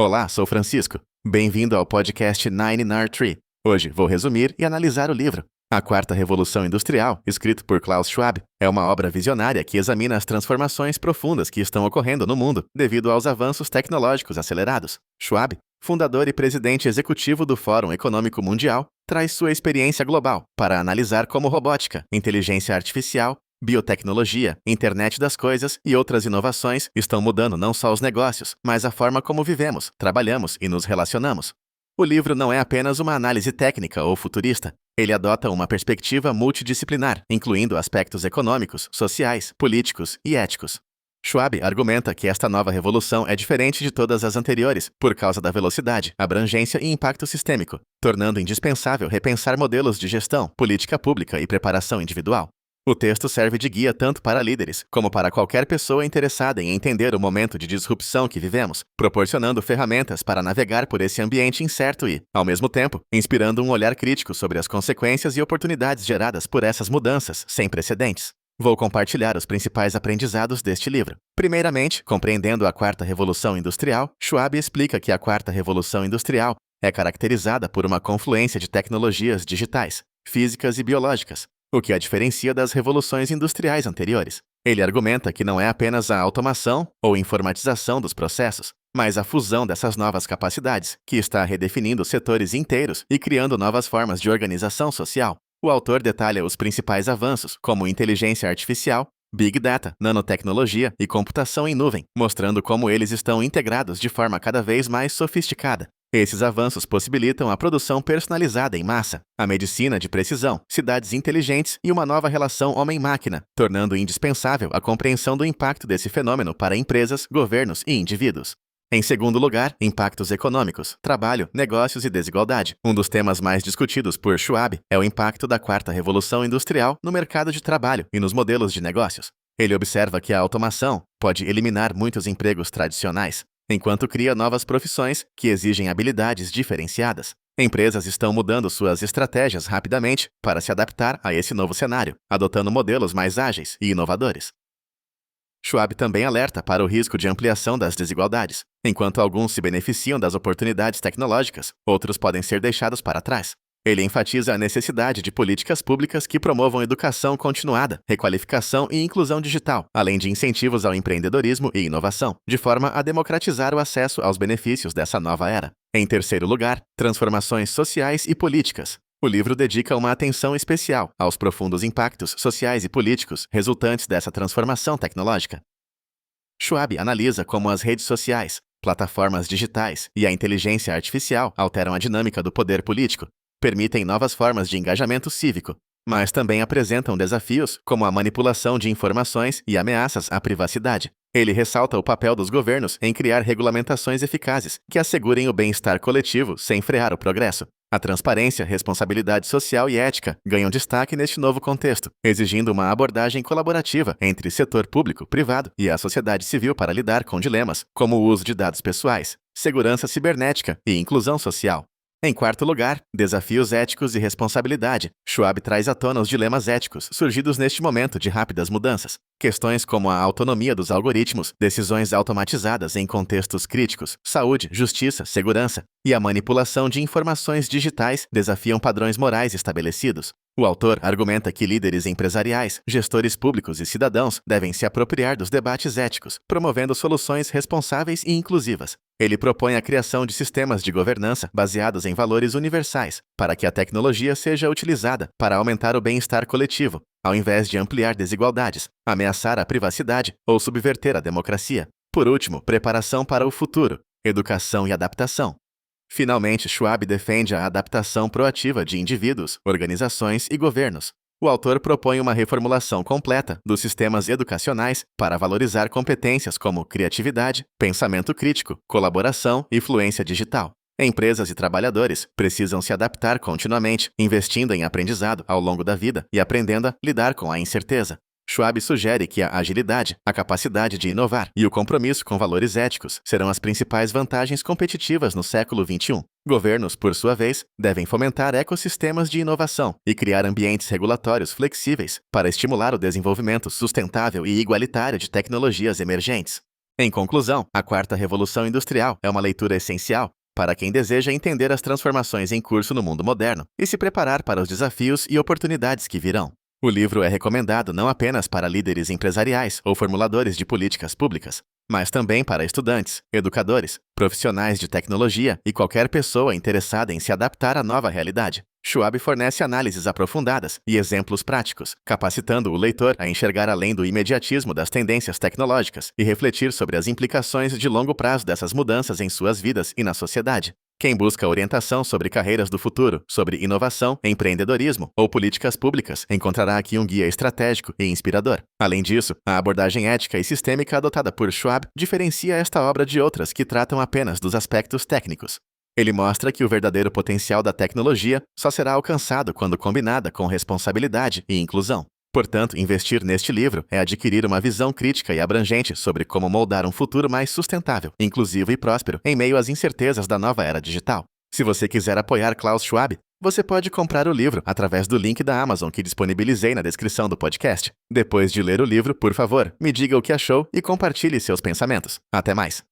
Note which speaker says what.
Speaker 1: Olá, sou Francisco. Bem-vindo ao podcast 9R3. Hoje vou resumir e analisar o livro A Quarta Revolução Industrial, escrito por Klaus Schwab. É uma obra visionária que examina as transformações profundas que estão ocorrendo no mundo devido aos avanços tecnológicos acelerados. Schwab, fundador e presidente executivo do Fórum Econômico Mundial, traz sua experiência global para analisar como robótica, inteligência artificial, biotecnologia, internet das coisas e outras inovações estão mudando não só os negócios, mas a forma como vivemos, trabalhamos e nos relacionamos. O livro não é apenas uma análise técnica ou futurista. Ele adota uma perspectiva multidisciplinar, incluindo aspectos econômicos, sociais, políticos e éticos. Schwab argumenta que esta nova revolução é diferente de todas as anteriores por causa da velocidade, abrangência e impacto sistêmico, tornando indispensável repensar modelos de gestão, política pública e preparação individual. O texto serve de guia tanto para líderes como para qualquer pessoa interessada em entender o momento de disrupção que vivemos, proporcionando ferramentas para navegar por esse ambiente incerto e, ao mesmo tempo, inspirando um olhar crítico sobre as consequências e oportunidades geradas por essas mudanças sem precedentes. Vou compartilhar os principais aprendizados deste livro. Primeiramente, compreendendo a Quarta Revolução Industrial, Schwab explica que a Quarta Revolução Industrial é caracterizada por uma confluência de tecnologias digitais, físicas e biológicas, o que a diferencia das revoluções industriais anteriores. Ele argumenta que não é apenas a automação ou informatização dos processos, mas a fusão dessas novas capacidades, que está redefinindo setores inteiros e criando novas formas de organização social. O autor detalha os principais avanços, como inteligência artificial, Big Data, nanotecnologia e computação em nuvem, mostrando como eles estão integrados de forma cada vez mais sofisticada. Esses avanços possibilitam a produção personalizada em massa, a medicina de precisão, cidades inteligentes e uma nova relação homem-máquina, tornando indispensável a compreensão do impacto desse fenômeno para empresas, governos e indivíduos. Em segundo lugar, impactos econômicos, trabalho, negócios e desigualdade. Um dos temas mais discutidos por Schwab é o impacto da Quarta Revolução Industrial no mercado de trabalho e nos modelos de negócios. Ele observa que a automação pode eliminar muitos empregos tradicionais, enquanto cria novas profissões que exigem habilidades diferenciadas. Empresas estão mudando suas estratégias rapidamente para se adaptar a esse novo cenário, adotando modelos mais ágeis e inovadores. Schwab também alerta para o risco de ampliação das desigualdades. Enquanto alguns se beneficiam das oportunidades tecnológicas, outros podem ser deixados para trás. Ele enfatiza a necessidade de políticas públicas que promovam educação continuada, requalificação e inclusão digital, além de incentivos ao empreendedorismo e inovação, de forma a democratizar o acesso aos benefícios dessa nova era. Em terceiro lugar, transformações sociais e políticas. O livro dedica uma atenção especial aos profundos impactos sociais e políticos resultantes dessa transformação tecnológica. Schwab analisa como as redes sociais, plataformas digitais e a inteligência artificial alteram a dinâmica do poder político, permitem novas formas de engajamento cívico, mas também apresentam desafios como a manipulação de informações e ameaças à privacidade. Ele ressalta o papel dos governos em criar regulamentações eficazes que assegurem o bem-estar coletivo sem frear o progresso. A transparência, responsabilidade social e ética ganham destaque neste novo contexto, exigindo uma abordagem colaborativa entre setor público, privado e a sociedade civil para lidar com dilemas, como o uso de dados pessoais, segurança cibernética e inclusão social. Em quarto lugar, desafios éticos e responsabilidade. Schwab traz à tona os dilemas éticos surgidos neste momento de rápidas mudanças. Questões como a autonomia dos algoritmos, decisões automatizadas em contextos críticos, saúde, justiça, segurança e a manipulação de informações digitais desafiam padrões morais estabelecidos. O autor argumenta que líderes empresariais, gestores públicos e cidadãos devem se apropriar dos debates éticos, promovendo soluções responsáveis e inclusivas. Ele propõe a criação de sistemas de governança baseados em valores universais, para que a tecnologia seja utilizada para aumentar o bem-estar coletivo, ao invés de ampliar desigualdades, ameaçar a privacidade ou subverter a democracia. Por último, preparação para o futuro, educação e adaptação. Finalmente, Schwab defende a adaptação proativa de indivíduos, organizações e governos. O autor propõe uma reformulação completa dos sistemas educacionais para valorizar competências como criatividade, pensamento crítico, colaboração e fluência digital. Empresas e trabalhadores precisam se adaptar continuamente, investindo em aprendizado ao longo da vida e aprendendo a lidar com a incerteza. Schwab sugere que a agilidade, a capacidade de inovar e o compromisso com valores éticos serão as principais vantagens competitivas no século XXI. Governos, por sua vez, devem fomentar ecossistemas de inovação e criar ambientes regulatórios flexíveis para estimular o desenvolvimento sustentável e igualitário de tecnologias emergentes. Em conclusão, A Quarta Revolução Industrial é uma leitura essencial para quem deseja entender as transformações em curso no mundo moderno e se preparar para os desafios e oportunidades que virão. O livro é recomendado não apenas para líderes empresariais ou formuladores de políticas públicas, mas também para estudantes, educadores, profissionais de tecnologia e qualquer pessoa interessada em se adaptar à nova realidade. Schwab fornece análises aprofundadas e exemplos práticos, capacitando o leitor a enxergar além do imediatismo das tendências tecnológicas e refletir sobre as implicações de longo prazo dessas mudanças em suas vidas e na sociedade. Quem busca orientação sobre carreiras do futuro, sobre inovação, empreendedorismo ou políticas públicas, encontrará aqui um guia estratégico e inspirador. Além disso, a abordagem ética e sistêmica adotada por Schwab diferencia esta obra de outras que tratam apenas dos aspectos técnicos. Ele mostra que o verdadeiro potencial da tecnologia só será alcançado quando combinada com responsabilidade e inclusão. Portanto, investir neste livro é adquirir uma visão crítica e abrangente sobre como moldar um futuro mais sustentável, inclusivo e próspero em meio às incertezas da nova era digital. Se você quiser apoiar Klaus Schwab, você pode comprar o livro através do link da Amazon que disponibilizei na descrição do podcast. Depois de ler o livro, por favor, me diga o que achou e compartilhe seus pensamentos. Até mais!